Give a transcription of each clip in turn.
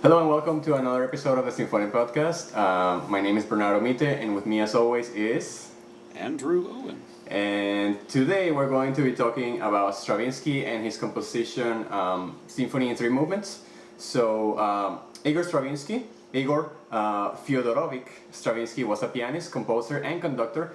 Hello and welcome to another episode of the Symphonic podcast. My name is Bernardo Miethe, and with me as always is Andrew Owen. And today we're going to be talking about Stravinsky and his composition Symphony in Three Movements. So Igor Stravinsky, Igor Fyodorovich Stravinsky was a pianist, composer, and conductor,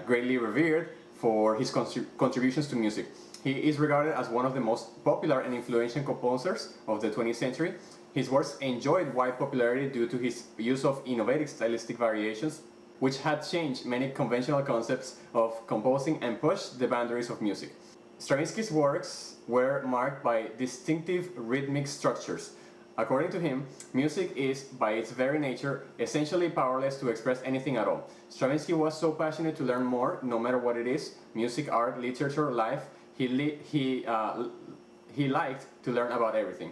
greatly revered for his contributions to music. He is regarded as one of the most popular and influential composers of the 20th century. His works enjoyed wide popularity due to his use of innovative stylistic variations, which had changed many conventional concepts of composing and pushed the boundaries of music. Stravinsky's works were marked by distinctive rhythmic structures. According to him, music is, by its very nature, essentially powerless to express anything at all. Stravinsky was so passionate to learn more, no matter what it is, music, art, literature, life, he liked to learn about everything.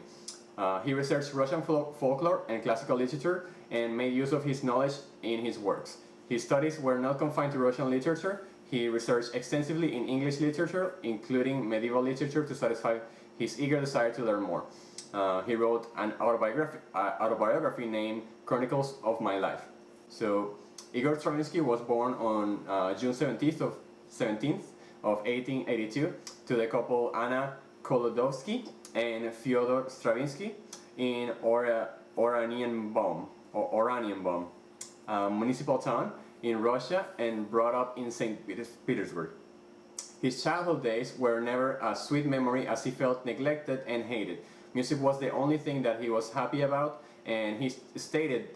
He researched Russian folklore and classical literature and made use of his knowledge in his works. His studies were not confined to Russian literature. He researched extensively in English literature, including medieval literature, to satisfy his eager desire to learn more. He wrote an autobiography named Chronicles of My Life. So, Igor Stravinsky was born on June 17th of 1882 to the couple Anna Kolodowski and Fyodor Stravinsky in Oranienbaum, a municipal town in Russia, and brought up in St. Petersburg. His childhood days were never a sweet memory, as he felt neglected and hated. Music was the only thing that he was happy about, and he started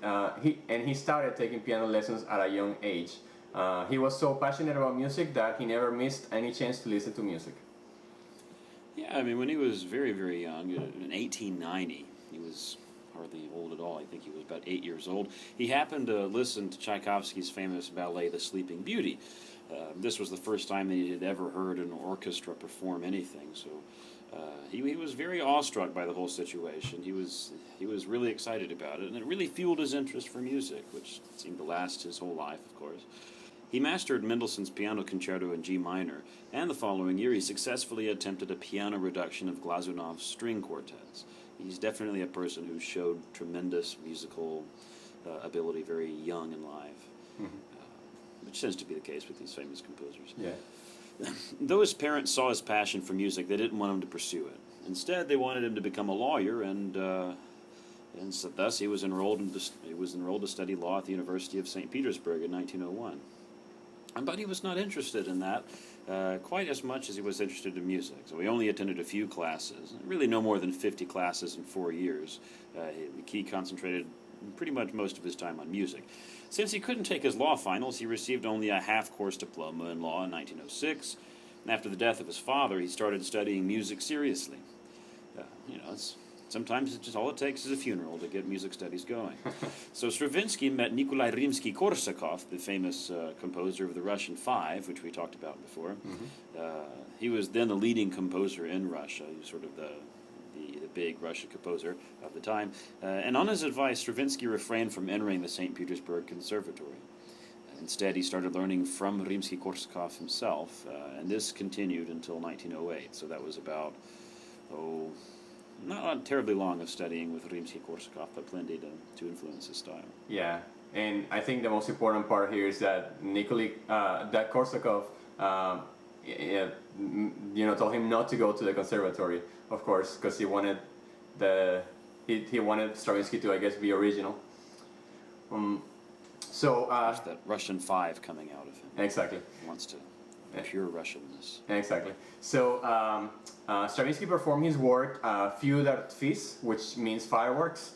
taking piano lessons at a young age. He was so passionate about music that he never missed any chance to listen to music. Yeah, I mean, when he was very, very young, in 1890, he was hardly old at all. I think he was about 8 years old. He happened to listen to Tchaikovsky's famous ballet, The Sleeping Beauty. This was the first time that he had ever heard an orchestra perform anything, so he was very awestruck by the whole situation. He was really excited about it, and it really fueled his interest for music, which seemed to last his whole life, of course. He mastered Mendelssohn's Piano Concerto in G minor, and the following year he successfully attempted a piano reduction of Glazunov's string quartets. He's definitely a person who showed tremendous musical ability very young in life, which tends to be the case with these famous composers. Yeah. Though his parents saw his passion for music, they didn't want him to pursue it. Instead, they wanted him to become a lawyer, and so thus he was enrolled to study law at the University of St. Petersburg in 1901. But he was not interested in that quite as much as he was interested in music. So he only attended a few classes, really no more than 50 classes in 4 years. He concentrated pretty much most of his time on music. Since he couldn't take his law finals, he received only a half-course diploma in law in 1906. And after the death of his father, he started studying music seriously. Sometimes it's just all it takes is a funeral to get music studies going. So Stravinsky met Nikolai Rimsky-Korsakov, the famous composer of the Russian Five, which we talked about before. He was then the leading composer in Russia. He was sort of the big Russian composer of the time. And on his advice, Stravinsky refrained from entering the St. Petersburg Conservatory. Instead, he started learning from Rimsky-Korsakov himself, and this continued until 1908. So that was about, not terribly long of studying with Rimsky-Korsakov, but plenty to influence his style. Yeah, and I think the most important part here is that that Korsakov, told him not to go to the conservatory, of course, because he wanted he wanted Stravinsky to, I guess, be original. There's that Russian Five coming out of him. Exactly. He wants to pure Russianness. Exactly. So Stravinsky performed his work Feu d'artifice, which means fireworks,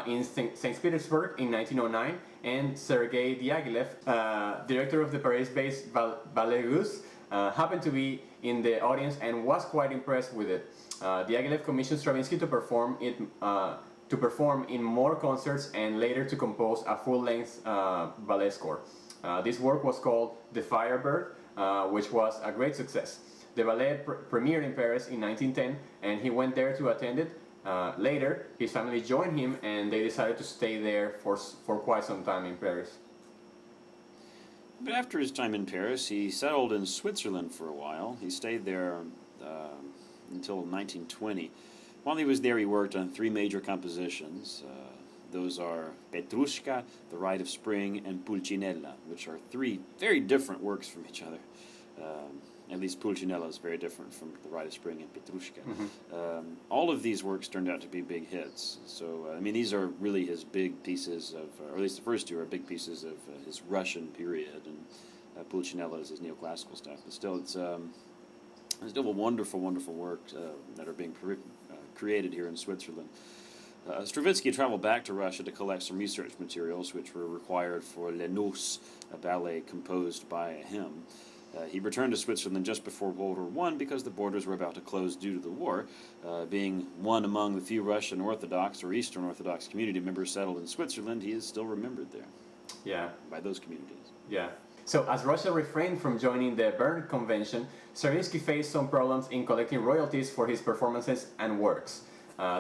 in St. Petersburg in 1909, and Sergei Diaghilev, director of the Paris-based Ballet Russe, happened to be in the audience and was quite impressed with it. Diaghilev commissioned Stravinsky to perform in more concerts and later to compose a full-length ballet score. This work was called The Firebird, which was a great success. The ballet premiered in Paris in 1910, and he went there to attend it. Later, his family joined him, and they decided to stay there for quite some time in Paris. But after his time in Paris, he settled in Switzerland for a while. He stayed there until 1920. While he was there, he worked on three major compositions. Those are Petrushka, The Rite of Spring, and Pulcinella, which are three very different works from each other. At least Pulcinella is very different from The Rite of Spring and Petrushka. All of these works turned out to be big hits. So, I mean, these are really his big pieces of, or at least the first two are big pieces of his Russian period, and Pulcinella is his neoclassical stuff. But still, it's still a wonderful, wonderful work that are being created here in Switzerland. Stravinsky traveled back to Russia to collect some research materials which were required for Les Noces, a ballet composed by him. He returned to Switzerland just before World War I because the borders were about to close due to the war. Being one among the few Russian Orthodox or Eastern Orthodox community members settled in Switzerland, he is still remembered there. Yeah. By those communities. Yeah. So, as Russia refrained from joining the Bern Convention, Stravinsky faced some problems in collecting royalties for his performances and works.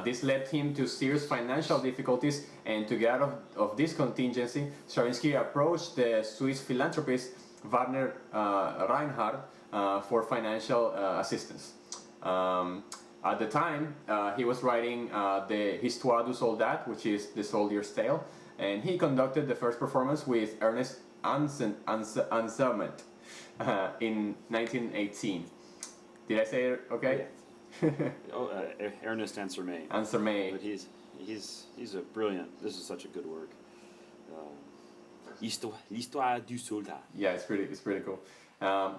This led him to serious financial difficulties, and to get out of this contingency, Stravinsky approached the Swiss philanthropist Werner Reinhardt for financial assistance. At the time, he was writing the Histoire du Soldat, which is the Soldier's Tale, and he conducted the first performance with Ernest Ansermet in 1918. Did I say it okay? Ernest Ansermet. Ansermet. But he's a brilliant. This is such a good work. L'histoire du soldat. Yeah, it's pretty cool.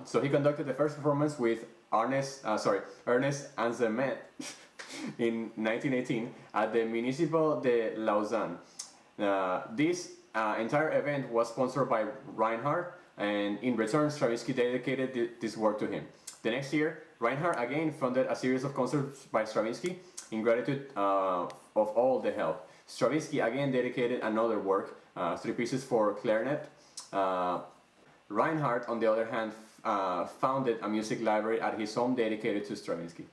So he conducted the first performance with Ernest Ansermet in 1918 at the Municipal de Lausanne. This entire event was sponsored by Reinhardt, and in return, Stravinsky dedicated this work to him. The next year, Reinhardt again funded a series of concerts by Stravinsky in gratitude of all the help. Stravinsky again dedicated another work, three pieces for clarinet. Reinhardt, on the other hand, founded a music library at his home dedicated to Stravinsky.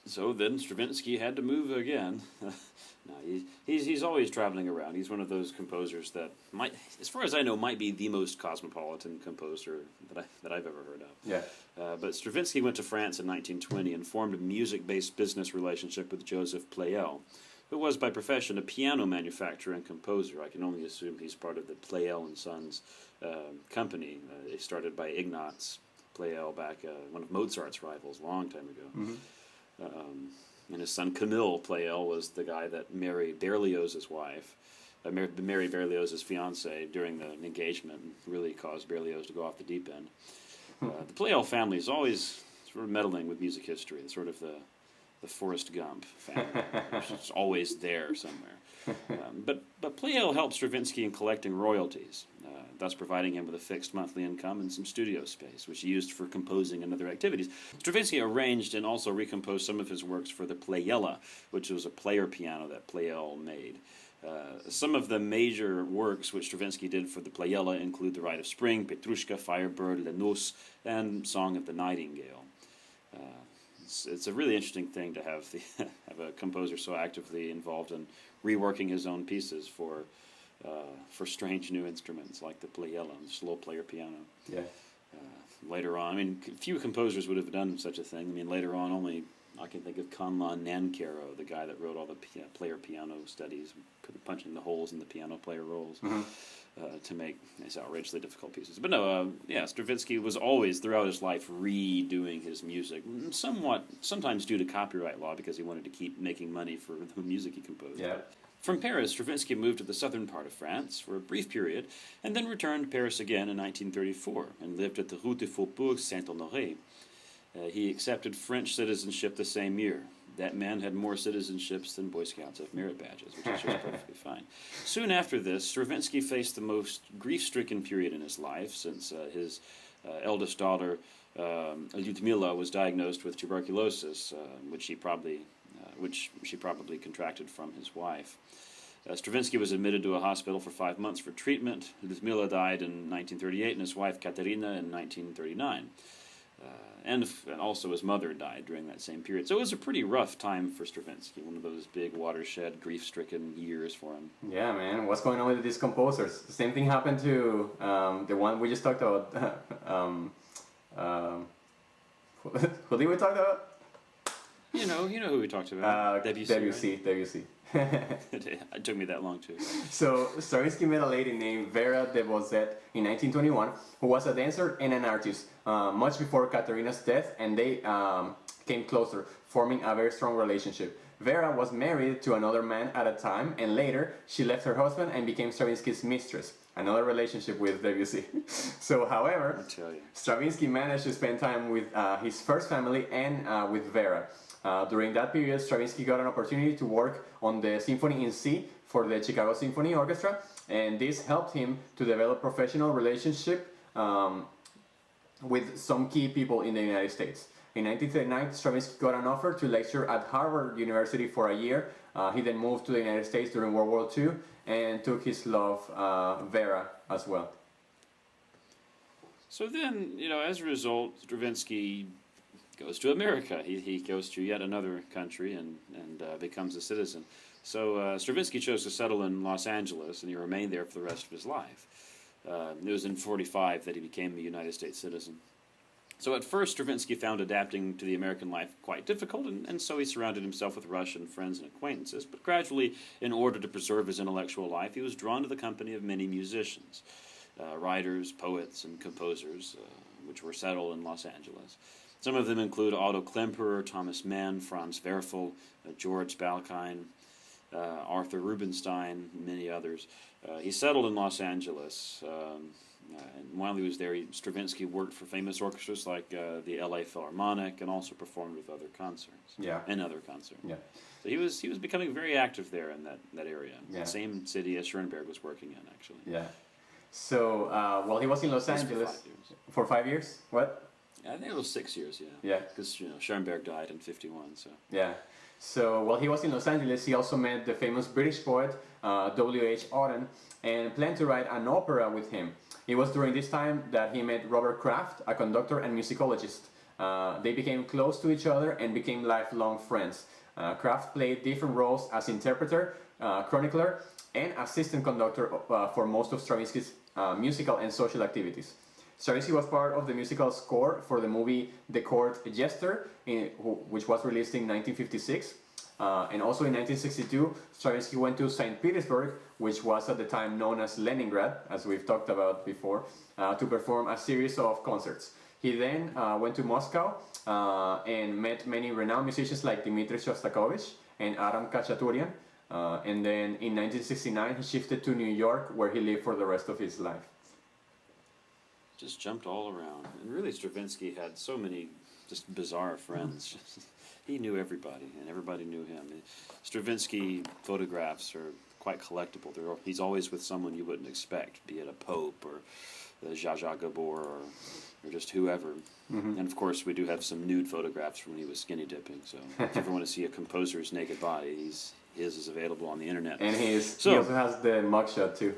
So then Stravinsky had to move again. No, he's always traveling around. He's one of those composers that might, as far as I know, might be the most cosmopolitan composer that I've ever heard of. Yeah. But Stravinsky went to France in 1920 and formed a music-based business relationship with Joseph Pleyel, who was by profession a piano manufacturer and composer. I can only assume he's part of the Pleyel and Sons company. They started by Ignaz Pleyel back, one of Mozart's rivals, a long time ago. And his son Camille Pleyel was the guy that married Berlioz's wife, married Berlioz's fiancée during the engagement, and really caused Berlioz to go off the deep end. The Pleyel family is always sort of meddling with music history. It's sort of the Forrest Gump family, which is always there somewhere. But Pleyel helped Stravinsky in collecting royalties, thus providing him with a fixed monthly income and some studio space, which he used for composing and other activities. Stravinsky arranged and also recomposed some of his works for the Pleyela, which was a player piano that Pleyel made. Some of the major works which Stravinsky did for the Pleyela include The Rite of Spring, Petrushka, Firebird, Les Noces, and Song of the Nightingale. It's a really interesting thing to have a composer so actively involved in reworking his own pieces for strange new instruments like the Pleyela, slow player piano. Yeah. Later on, I mean, few composers would have done such a thing. I mean, later on, only I can think of Conlan Nankero, the guy that wrote all the player piano studies, punching the holes in the piano player rolls to make these outrageously difficult pieces. But no, Stravinsky was always, throughout his life, redoing his music, sometimes due to copyright law, because he wanted to keep making money for the music he composed. Yeah. From Paris, Stravinsky moved to the southern part of France for a brief period, and then returned to Paris again in 1934, and lived at the Rue du Faubourg Saint-Honoré. He accepted French citizenship the same year. That man had more citizenships than Boy Scouts have merit badges, which is just perfectly fine. Soon after this, Stravinsky faced the most grief-stricken period in his life, since his eldest daughter, Lyudmila, was diagnosed with tuberculosis, which she probably contracted from his wife. Stravinsky was admitted to a hospital for 5 months for treatment. Lyudmila died in 1938, and his wife Katerina in 1939. And also his mother died during that same period. So it was a pretty rough time for Stravinsky, one of those big watershed, grief-stricken years for him. Yeah, man. What's going on with these composers? The same thing happened to the one we just talked about. Who did we talk about? You know who we talked about. Debussy. Debussy, Right? Debussy. It took me that long too. So Stravinsky met a lady named Vera de Bozet in 1921, who was a dancer and an artist, much before Katerina's death, and they came closer, forming a very strong relationship. Vera was married to another man at a time, and later she left her husband and became Stravinsky's mistress. Another relationship with Debussy. So, however, I tell you. Stravinsky managed to spend time with his first family and with Vera. During that period, Stravinsky got an opportunity to work on the Symphony in C for the Chicago Symphony Orchestra, and this helped him to develop professional relationship with some key people in the United States. In 1939, Stravinsky got an offer to lecture at Harvard University for a year. He then moved to the United States during World War II and took his love, Vera, as well. So then, as a result, Stravinsky goes to America. He goes to yet another country and becomes a citizen. So Stravinsky chose to settle in Los Angeles, and he remained there for the rest of his life. It was in 1945 that he became a United States citizen. So at first, Stravinsky found adapting to the American life quite difficult, and so he surrounded himself with Russian friends and acquaintances. But gradually, in order to preserve his intellectual life, he was drawn to the company of many musicians, writers, poets, and composers, which were settled in Los Angeles. Some of them include Otto Klemperer, Thomas Mann, Franz Werfel, George Balkine, Arthur Rubinstein, and many others. He settled in Los Angeles, and while he was there, Stravinsky worked for famous orchestras like the L.A. Philharmonic, and also performed with other concerts. Yeah. And other concerts. Yeah. So he was becoming very active there in that area. Yeah. The same city as Schoenberg was working in, actually. Yeah. So while he was in Los Angeles For 5 years. for 5 years, what? I think it was 6 years, yeah. Yeah. Because Schoenberg died in 1951, so. Yeah. So while he was in Los Angeles, he also met the famous British poet W.H. Auden and planned to write an opera with him. It was during this time that he met Robert Kraft, a conductor and musicologist. They became close to each other and became lifelong friends. Kraft played different roles as interpreter, chronicler, and assistant conductor for most of Stravinsky's musical and social activities. Stravinsky was part of the musical score for the movie The Court Jester, which was released in 1956. And also in 1962, Stravinsky went to St. Petersburg, which was at the time known as Leningrad, as we've talked about before, to perform a series of concerts. He then went to Moscow and met many renowned musicians like Dmitri Shostakovich and Aram Khachaturian. And then in 1969, he shifted to New York, where he lived for the rest of his life. Just jumped all around. And really, Stravinsky had so many just bizarre friends. He knew everybody, and everybody knew him. Stravinsky photographs are quite collectible. He's always with someone you wouldn't expect, be it a pope or Zsa Zsa Gabor or just whoever. Mm-hmm. And of course, we do have some nude photographs when he was skinny dipping. So if you ever want to see a composer's naked body, his is available on the internet. And he also has the mugshot too.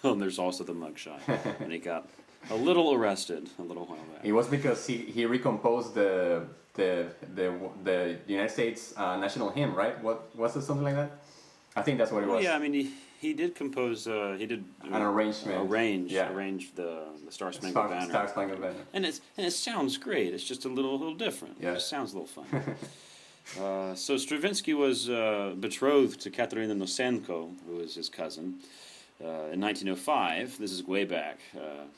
Oh, and there's also the mugshot. And he got a little arrested a little while back. It was because he recomposed the United States national hymn, right? Was it something like that? I think that's what it was. Yeah, I mean he did compose. He did an arrangement. Arrange the Star Spangled Banner. Star Spangled Banner. And it sounds great. It's just a little different. Yeah. It just sounds a little fun. So Stravinsky was betrothed to Katerina Nosenko, who was his cousin. In 1905, this is way back,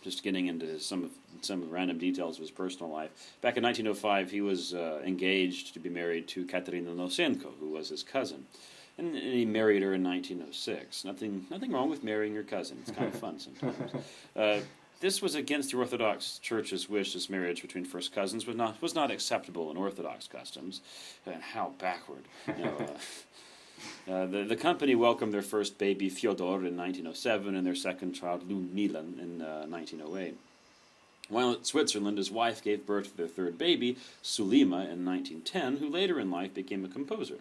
just getting into some random details of his personal life. Back in 1905, he was engaged to be married to Katerina Nosenko, who was his cousin. And he married her in 1906. Nothing wrong with marrying your cousin. It's kind of fun sometimes. This was against the Orthodox Church's wish. This marriage between first cousins was not acceptable in Orthodox customs. And how backward. The company welcomed their first baby, Fyodor, in 1907, and their second child, Ludmila, in 1908. While in Switzerland, his wife gave birth to their third baby, Sulima, in 1910, who later in life became a composer.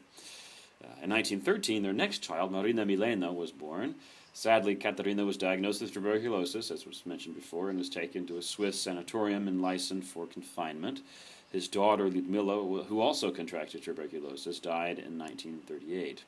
In 1913, their next child, Marina Milena, was born. Sadly, Katerina was diagnosed with tuberculosis, as was mentioned before, and was taken to a Swiss sanatorium and licensed for confinement. His daughter, Ludmila, who also contracted tuberculosis, died in 1938.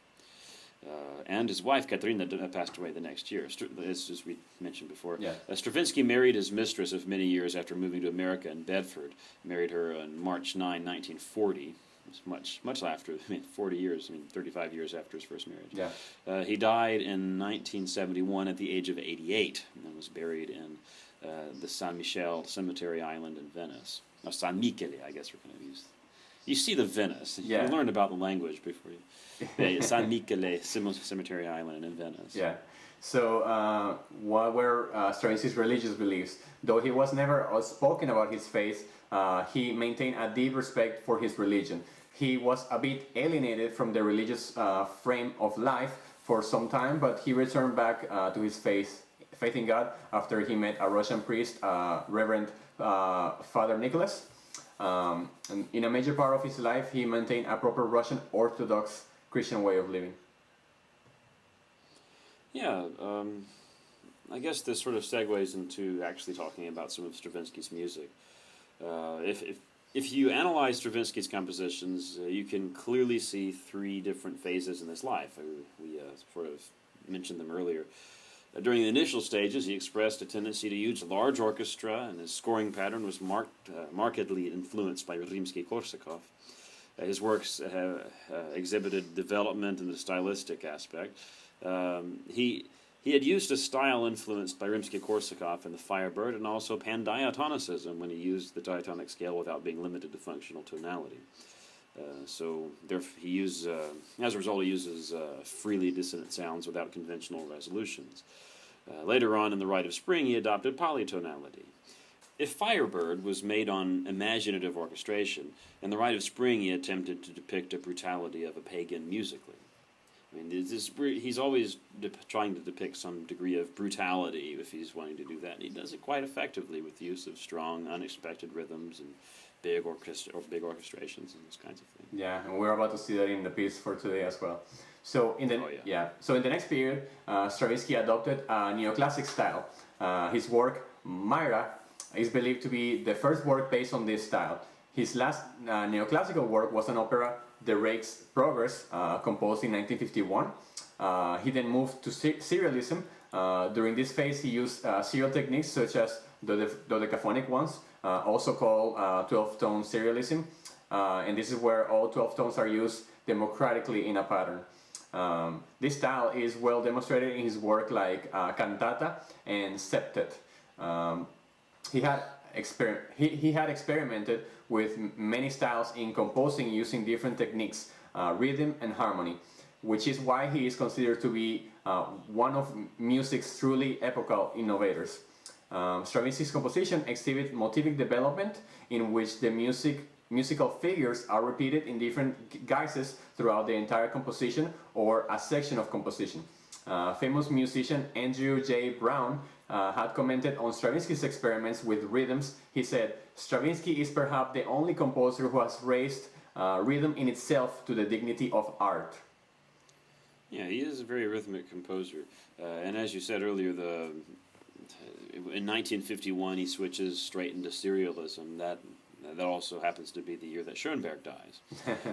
And his wife, Katerina, passed away the next year, as we mentioned before. Yeah. Stravinsky married his mistress of many years after moving to America in Bedford. Married her on March 9, 1940. It's much after, 40 years, 35 years after his first marriage. Yeah. He died in 1971 at the age of 88 and was buried in the San Michele Cemetery Island in Venice. No, San Michele, I guess we're going to use. You see the Venice. Yeah. You learned about the language before you. Yeah, San Michele Cemetery Island in Venice. Yeah. So, what were Stravinsky's religious beliefs? Though he was never outspoken about his faith, he maintained a deep respect for his religion. He was a bit alienated from the religious frame of life for some time, but he returned back to his faith in God after he met a Russian priest, Reverend Father Nicholas. And in a major part of his life, he maintained a proper Russian Orthodox Christian way of living. Yeah, I guess this sort of segues into actually talking about some of Stravinsky's music. If you analyze Stravinsky's compositions, you can clearly see three different phases in his life. We sort of mentioned them earlier. During the initial stages, he expressed a tendency to use a large orchestra, and his scoring pattern was markedly influenced by Rimsky-Korsakov. His works have exhibited development in the stylistic aspect. He had used a style influenced by Rimsky-Korsakov in the Firebird, and also pandiatonicism when he used the diatonic scale without being limited to functional tonality. He uses, as a result, he uses freely dissonant sounds without conventional resolutions. Later on in The Rite of Spring, he adopted polytonality. If Firebird was made on imaginative orchestration, in The Rite of Spring he attempted to depict a brutality of a pagan musically. He's always trying to depict some degree of brutality if he's wanting to do that, and he does it quite effectively with the use of strong, unexpected rhythms and big orchestrations and those kinds of things. Yeah, and we're about to see that in the piece for today as well. So in the So in the next period, Stravinsky adopted a neoclassic style. His work Myra is believed to be the first work based on this style. His last neoclassical work was an opera, The Rake's Progress, composed in 1951. He then moved to serialism. During this phase, he used serial techniques such as dodecaphonic ones, also called 12-tone serialism. And this is where all 12 tones are used democratically in a pattern. This style is well demonstrated in his work like Cantata and Septet. He had experimented with many styles in composing using different techniques, rhythm and harmony, which is why he is considered to be one of music's truly epochal innovators. Stravinsky's composition exhibit motivic development in which the musical figures are repeated in different guises throughout the entire composition or a section of composition. Famous musician Andrew J. Brown had commented on Stravinsky's experiments with rhythms. He said, "Stravinsky is perhaps the only composer who has raised rhythm in itself to the dignity of art." Yeah, he is a very rhythmic composer. And as you said earlier, in 1951 he switches straight into serialism. That also happens to be the year that Schoenberg dies.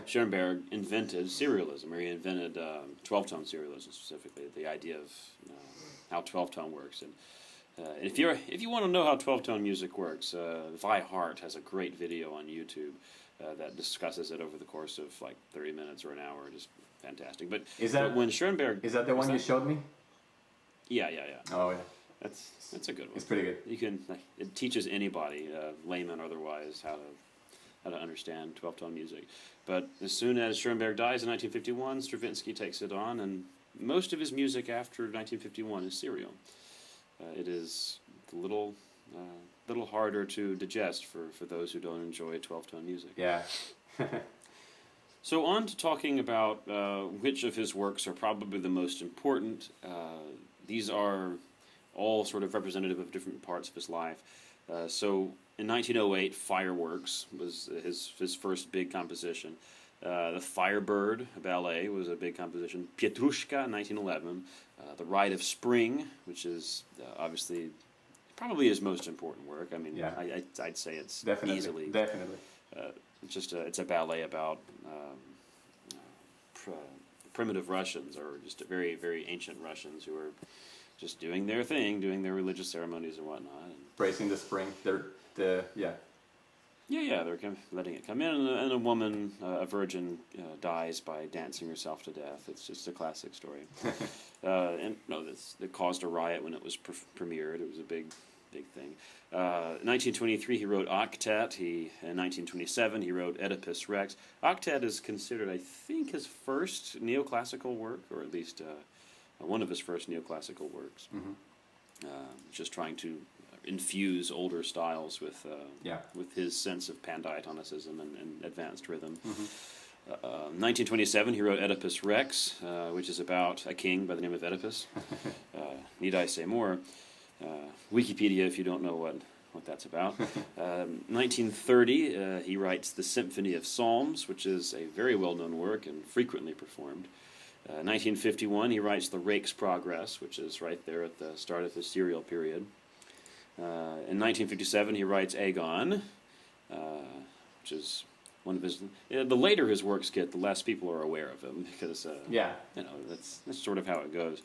Schoenberg invented serialism, or he invented 12-tone serialism specifically, the idea of how 12-tone works. And if you want to know how 12-tone music works, Vi Hart has a great video on YouTube that discusses it over the course of like 30 minutes or an hour. Just fantastic. But when Schoenberg... Is that the one you showed me? Yeah. Oh, yeah. That's a good one. It's pretty good. It teaches anybody, layman or otherwise, how to understand 12-tone music. But as soon as Schoenberg dies in 1951, Stravinsky takes it on, and most of his music after 1951 is serial. It is a little harder to digest for those who don't enjoy 12-tone music. Yeah. So on to talking about which of his works are probably the most important. These are all sort of representative of different parts of his life. So in 1908, Fireworks was his first big composition. The Firebird ballet was a big composition. Pietrushka in 1911. The Rite of Spring, which is obviously probably his most important work. I mean, yeah. I'd say it's definitely. It's a ballet about primitive Russians, or just very, very ancient Russians who are just doing their thing, doing their religious ceremonies and whatnot. Praising the spring. Yeah, they're letting it come in, and a woman, a virgin, dies by dancing herself to death. It's just a classic story. And no, that caused a riot when it was premiered. It was a big thing. 1923, he wrote Octet. In 1927, he wrote Oedipus Rex. Octet is considered, I think, his first neoclassical work, or at least one of his first neoclassical works. Just trying to infuse older styles with his sense of pandiatonicism and advanced rhythm. 1927, he wrote Oedipus Rex, which is about a king by the name of Oedipus. Need I say more? Wikipedia, if you don't know what that's about. 1930, he writes the Symphony of Psalms, which is a very well-known work and frequently performed. 1951, he writes the Rake's Progress, which is right there at the start of his serial period. In 1957, he writes Agon, which is one of his. The later his works get, the less people are aware of him because that's sort of how it goes.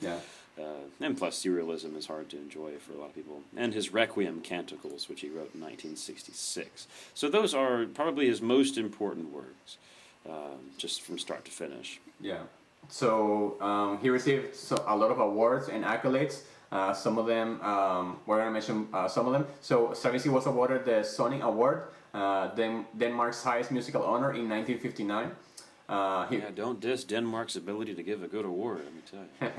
And plus, serialism is hard to enjoy for a lot of people. And his Requiem Canticles, which he wrote in 1966. So those are probably his most important works, just from start to finish. So he received a lot of awards and accolades. Some of them, we're going to mention some of them. So Stravinsky was awarded the Sony Award, Denmark's highest musical honor, in 1959. Don't diss Denmark's ability to give a good award, let me tell you.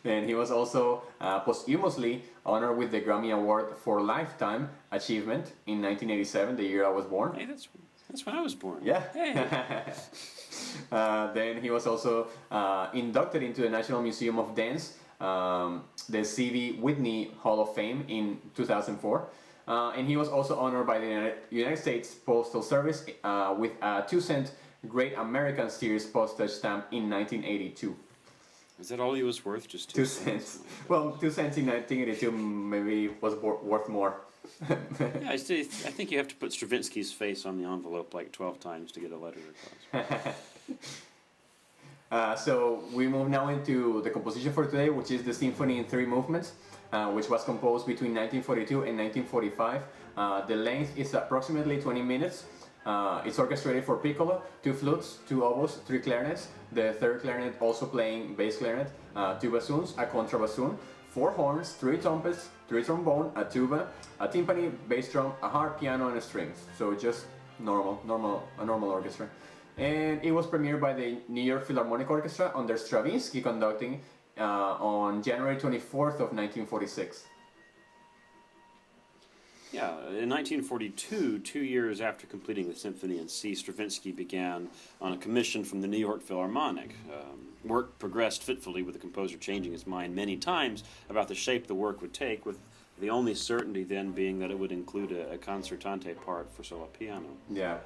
And he was also posthumously honored with the Grammy Award for Lifetime Achievement in 1987, the year I was born. Hey, that's when I was born. Yeah. Hey. Then he was also inducted into the National Museum of Dance, the C.V. Whitney Hall of Fame, in 2004. And he was also honored by the United States Postal Service with a 2-cent Great American Series postage stamp in 1982. Is that all he was worth? Just 2 cents. Well, 2 cents in 1982 maybe was worth more. Yeah, I think you have to put Stravinsky's face on the envelope like 12 times to get a letter across. So we move now into the composition for today, which is the Symphony in 3 movements, which was composed between 1942 and 1945. The length is approximately 20 minutes. It's orchestrated for piccolo, 2 flutes, 2 oboes, 3 clarinets, the third clarinet also playing bass clarinet, 2 bassoons, a contrabassoon, 4 horns, 3 trumpets, 3 trombone, a tuba, a timpani, bass drum, a harp, piano, and strings. So just a normal orchestra. And it was premiered by the New York Philharmonic Orchestra under Stravinsky conducting on January 24th of 1946. Yeah, in 1942, 2 years after completing the Symphony in C, Stravinsky began on a commission from the New York Philharmonic. Work progressed fitfully, with the composer changing his mind many times about the shape the work would take, with the only certainty then being that it would include a concertante part for solo piano. Yeah.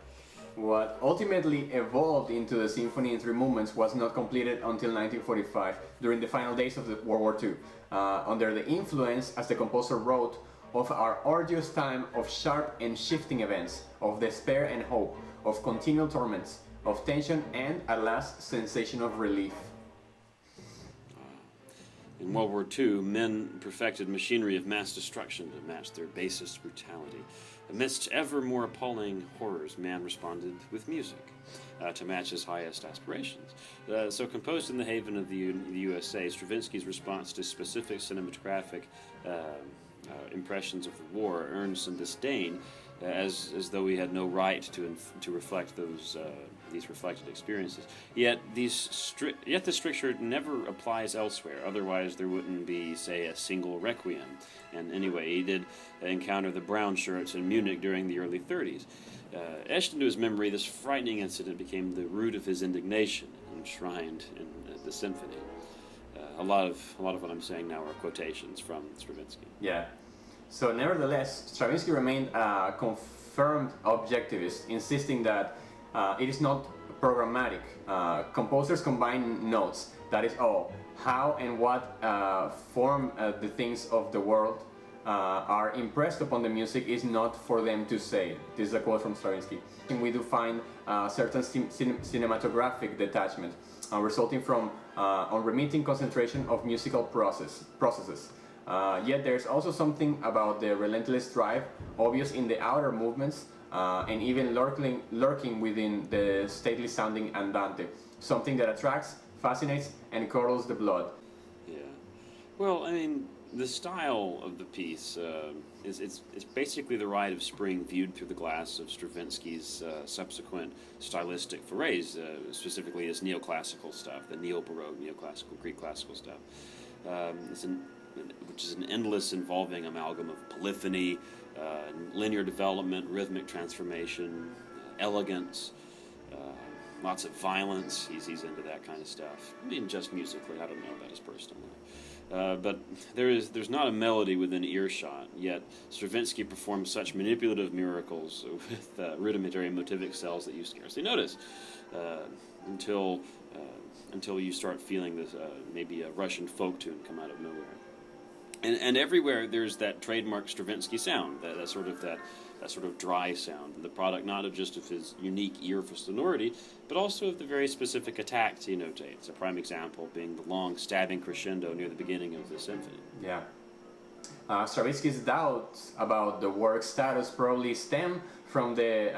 What ultimately evolved into the Symphony in 3 movements was not completed until 1945, during the final days of the World War II, under the influence, as the composer wrote, of our arduous time of sharp and shifting events, of despair and hope, of continual torments, of tension and, at last, sensation of relief. In World War II, men perfected machinery of mass destruction to match their basest brutality. Amidst ever more appalling horrors, man responded with music to match his highest aspirations. So composed in the haven of the USA, Stravinsky's response to specific cinematographic impressions of the war earned some disdain, as though he had no right to reflect these reflected experiences. Yet this stricture never applies elsewhere. Otherwise, there wouldn't be, say, a single requiem. And anyway, he did encounter the brown shirts in Munich during the early 30s. Etched into his memory, this frightening incident became the root of his indignation, enshrined in the symphony. A lot of what I'm saying now are quotations from Stravinsky. Yeah. So nevertheless, Stravinsky remained a confirmed objectivist, insisting that it is not programmatic. Composers combine notes, that is all. How and what form the things of the world are impressed upon the music is not for them to say. This is a quote from Stravinsky. And we do find certain cinematographic detachment resulting from unremitting concentration of musical processes. Yet there's also something about the relentless drive, obvious in the outer movements, and even lurking within the stately sounding andante, something that attracts, fascinates, and curdles the blood. Yeah. Well, I mean, the style of the piece it's basically the Rite of Spring viewed through the glass of Stravinsky's subsequent stylistic forays, specifically his neoclassical stuff, the neo-baroque, neoclassical, Greek classical stuff. Which is an endless involving amalgam of polyphony, linear development, rhythmic transformation, elegance, lots of violence. He's into that kind of stuff. I mean, just musically, I don't know about his personal life. But there's not a melody within earshot, yet Stravinsky performs such manipulative miracles with rudimentary motivic cells that you scarcely notice until you start feeling this maybe a Russian folk tune come out of nowhere. And everywhere there's that trademark Stravinsky sound, that sort of dry sound, the product not of just of his unique ear for sonority, but also of the very specific attacks he notates. A prime example being the long stabbing crescendo near the beginning of the symphony. Yeah. Stravinsky's doubts about the work's status probably stem from the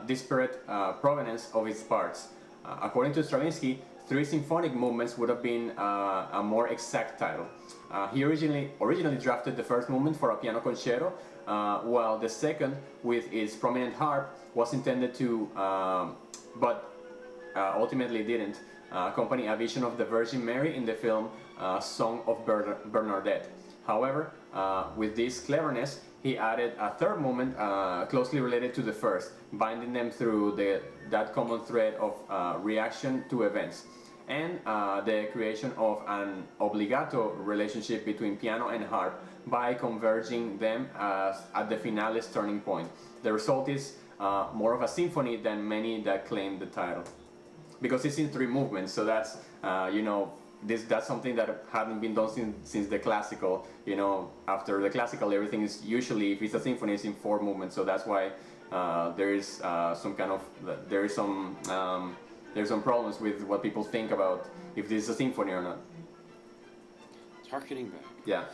disparate provenance of its parts. According to Stravinsky, 3 symphonic movements would have been a more exact title. He originally drafted the first movement for a piano concerto, while the second, with its prominent harp, was intended to, but ultimately didn't, accompany a vision of the Virgin Mary in the film Song of Bernadette. However, with this cleverness, he added a third movement closely related to the first, binding them through that common thread of reaction to events, and the creation of an obligato relationship between piano and harp by converging them at the finale's turning point. The result is more of a symphony than many that claim the title, because it's in 3 movements. So that's that's something that hadn't been done since the classical. After the classical, everything is usually, if it's a symphony, it's in 4 movements. So that's why there is some problems with what people think about if this is a symphony or not. It's harkening back. Yeah.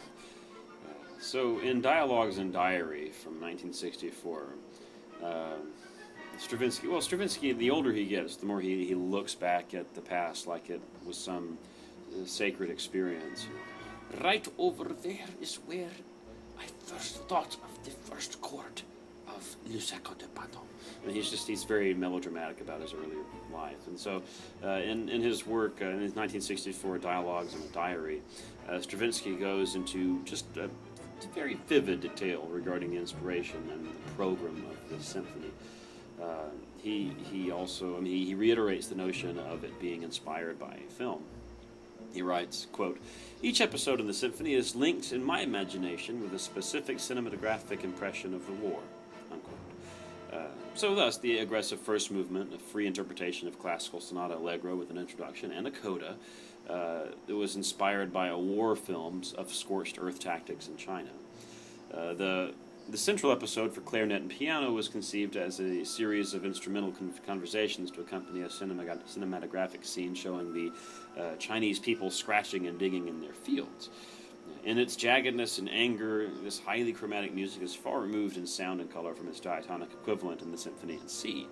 So in Dialogues and Diary from 1964, Stravinsky, the older he gets, the more he looks back at the past like it was some sacred experience. Right over there is where I first thought of the first chord of Le Secco de Pardon. And he's very melodramatic about his earlier life. And so in his work, in his 1964 Dialogues and a Diary, Stravinsky goes into just a very vivid detail regarding the inspiration and the program of this symphony. He also, he reiterates the notion of it being inspired by film. He writes, quote, "Each episode in the symphony is linked in my imagination with a specific cinematographic impression of the war," unquote. So thus, the aggressive first movement, a free interpretation of classical sonata allegro with an introduction and a coda, it was inspired by a war films of scorched earth tactics in China. The central episode for clarinet and piano was conceived as a series of instrumental conversations to accompany a cinematographic scene showing the Chinese people scratching and digging in their fields. In its jaggedness and anger, this highly chromatic music is far removed in sound and color from its diatonic equivalent in the symphony in C.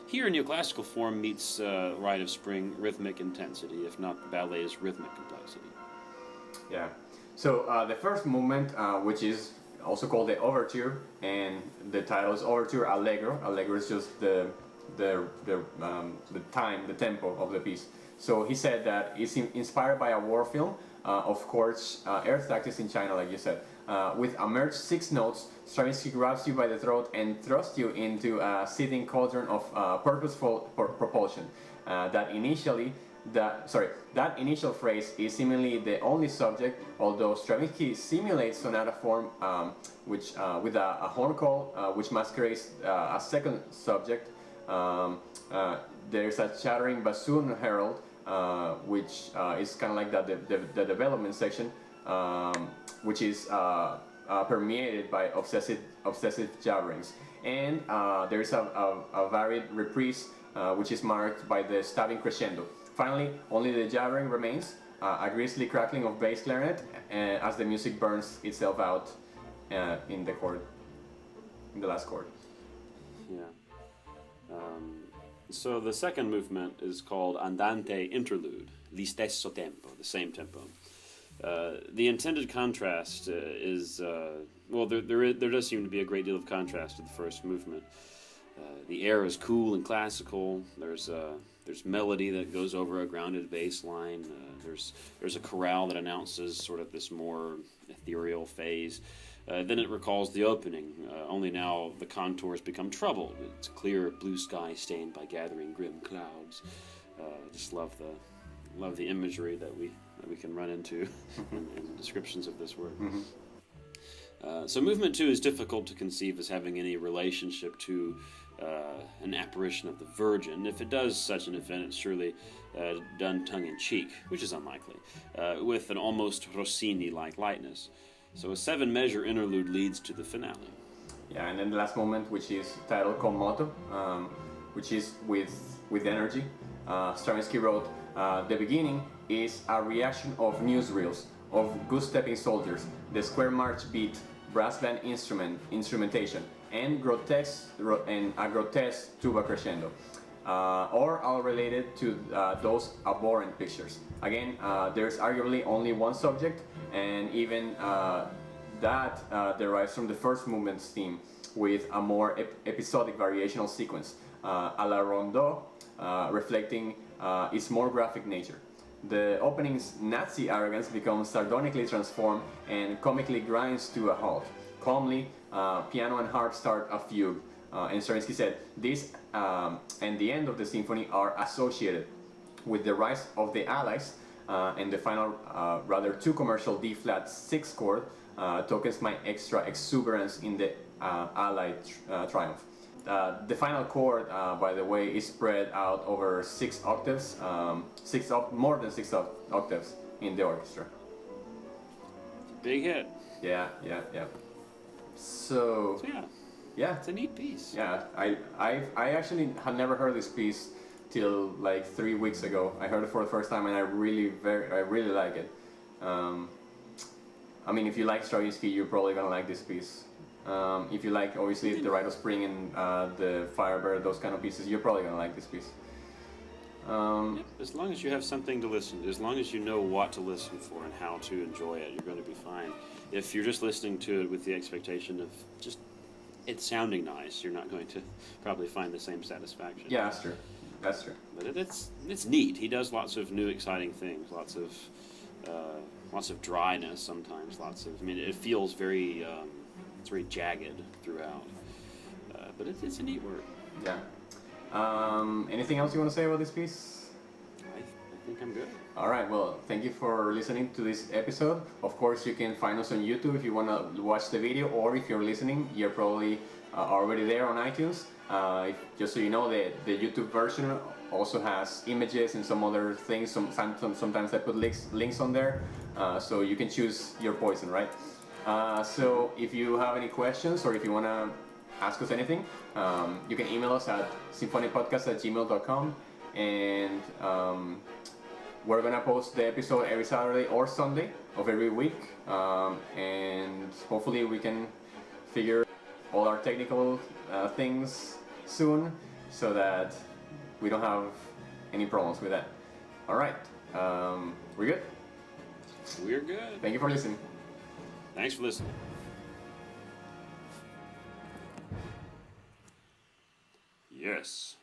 Here, neoclassical form meets Rite of Spring rhythmic intensity, if not the ballet's rhythmic complexity. Yeah. So the first movement, which is also called the overture, and the title is Overture Allegro. Allegro is just the time, the tempo of the piece. So he said that it's inspired by a war film, of course, earth tactics in China, like you said. With a merged 6 notes, Stravinsky grabs you by the throat and thrusts you into a seething cauldron of purposeful propulsion. That initial phrase is seemingly the only subject, although Stravinsky simulates sonata form, which with a horn call, which masquerades a second subject. There's a chattering bassoon herald, which is kind of like the development section, which is permeated by obsessive jabberings. And there's a varied reprise, which is marked by the stabbing crescendo. Finally, only the jabbering remains, a grisly crackling of bass clarinet as the music burns itself out in the chord, in the last chord. Yeah. So the second movement is called Andante Interlude, Li stesso tempo, the same tempo. The intended contrast is, well, there does seem to be a great deal of contrast to the first movement. The air is cool and classical. There's melody that goes over a grounded bass line. There's a chorale that announces sort of this more ethereal phase. Then it recalls the opening, only now the contours become troubled. It's clear blue sky stained by gathering grim clouds. Just love the imagery that we can run into in descriptions of this work. Mm-hmm. So movement 2 is difficult to conceive as having any relationship to an apparition of the Virgin. If it does such an event, it's surely done tongue-in-cheek, which is unlikely, with an almost Rossini-like lightness. So a 7-measure interlude leads to the finale. Yeah, and then the last moment, which is titled Con moto, which is with energy. Stravinsky wrote, the beginning is a reaction of newsreels, of goose-stepping soldiers, the square march beat, brass band instrumentation, and a grotesque tuba crescendo, or all related to those abhorrent pictures. Again, there's arguably only one subject, and even that derives from the first movement's theme, with a more episodic variational sequence, a la rondeau, reflecting its more graphic nature. The opening's Nazi arrogance becomes sardonically transformed and comically grinds to a halt. Calmly, piano and harp start a fugue, and Stravinsky said, this and the end of the symphony are associated with the rise of the Allies, and the final, rather too commercial D-flat 6 chord tokens my extra exuberance in the Allied triumph. The final chord, by the way, is spread out over 6 octaves, more than 6 octaves in the orchestra. Big hit. Yeah. So yeah, it's a neat piece. Yeah, I actually had never heard this piece till like 3 weeks ago. I heard it for the first time, and I really like it. I mean, if you like Stravinsky, you're probably gonna like this piece. If you like, obviously, the Rite of Spring and the Firebird, those kind of pieces, you're probably gonna like this piece. As long as you have something to listen to, as long as you know what to listen for and how to enjoy it, you're going to be fine. If you're just listening to it with the expectation of just it sounding nice, you're not going to probably find the same satisfaction. Yeah, that's true. But it's neat. He does lots of new, exciting things. Lots of dryness sometimes. I mean, it feels very. It's very jagged throughout. But it's a neat work. Yeah. Anything else you want to say about this piece? I think I'm good. Alright, well, thank you for listening to this episode. Of course, you can find us on YouTube if you want to watch the video, or if you're listening, you're probably already there on iTunes. Just so you know, the YouTube version also has images and some other things. Sometimes I put links on there, so you can choose your poison, right? So if you have any questions, or if you want to ask us anything, you can email us at symphonicpodcast@gmail.com, and we're gonna post the episode every Saturday or Sunday of every week, and hopefully we can figure all our technical things soon, so that we don't have any problems with that. Alright, we're good? We're good. Thank you for listening. Thanks for listening. Yes.